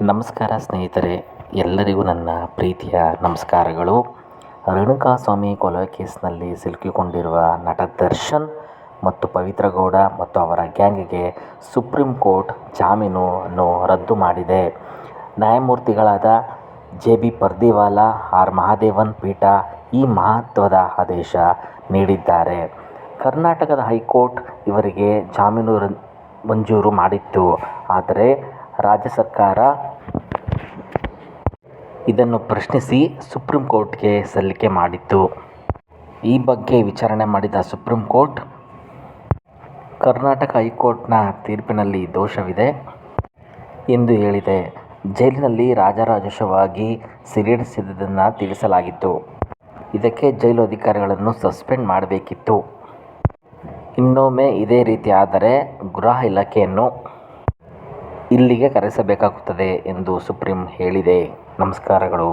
ನಮಸ್ಕಾರ ಸ್ನೇಹಿತರೆ, ಎಲ್ಲರಿಗೂ ನನ್ನ ಪ್ರೀತಿಯ ನಮಸ್ಕಾರಗಳು. ರೇಣುಕಾಸ್ವಾಮಿ ಕೊಲೆ ಕೇಸ್ನಲ್ಲಿ ಸಿಲುಕಿಕೊಂಡಿರುವ ನಟ ದರ್ಶನ್ ಮತ್ತು ಪವಿತ್ರ ಗೌಡ ಮತ್ತು ಅವರ ಗ್ಯಾಂಗ್ಗೆ ಸುಪ್ರೀಂ ಕೋರ್ಟ್ ಜಾಮೀನನ್ನು ರದ್ದು ಮಾಡಿದೆ. ನ್ಯಾಯಮೂರ್ತಿಗಳಾದ ಜೆ.ಬಿ. ಪರ್ದಿವಾಲಾ, ಆರ್. ಮಹಾದೇವನ್ ಪೀಠ ಈ ಮಹತ್ವದ ಆದೇಶ ನೀಡಿದ್ದಾರೆ. ಕರ್ನಾಟಕದ ಹೈಕೋರ್ಟ್ ಇವರಿಗೆ ಜಾಮೀನು ಮಂಜೂರು ಮಾಡಿತ್ತು. ಆದರೆ ರಾಜ್ಯ ಸರ್ಕಾರ ಇದನ್ನು ಪ್ರಶ್ನಿಸಿ ಸುಪ್ರೀಂ ಕೋರ್ಟ್ಗೆ ಸಲ್ಲಿಕೆ ಮಾಡಿತ್ತು. ಈ ಬಗ್ಗೆ ವಿಚಾರಣೆ ಮಾಡಿದ ಸುಪ್ರೀಂ ಕೋರ್ಟ್, ಕರ್ನಾಟಕ ಹೈಕೋರ್ಟ್ನ ತೀರ್ಪಿನಲ್ಲಿ ದೋಷವಿದೆ ಎಂದು ಹೇಳಿದೆ. ಜೈಲಿನಲ್ಲಿ ರಾಜಾರೋಷವಾಗಿ ಸಿಡಿಸಿದ್ದನ್ನು ತಿಳಿಸಲಾಗಿತ್ತು. ಇದಕ್ಕೆ ಜೈಲು ಅಧಿಕಾರಿಗಳನ್ನು ಸಸ್ಪೆಂಡ್ ಮಾಡಬೇಕಿತ್ತು. ಇನ್ನೊಮ್ಮೆ ಇದೇ ರೀತಿ ಆದರೆ ಗೃಹ ಇಲಾಖೆಯನ್ನು ಇಲ್ಲಿಗೆ ಕರೆಸಬೇಕಾಗುತ್ತದೆ ಎಂದು ಸುಪ್ರೀಂ ಹೇಳಿದೆ. ನಮಸ್ಕಾರಗಳು.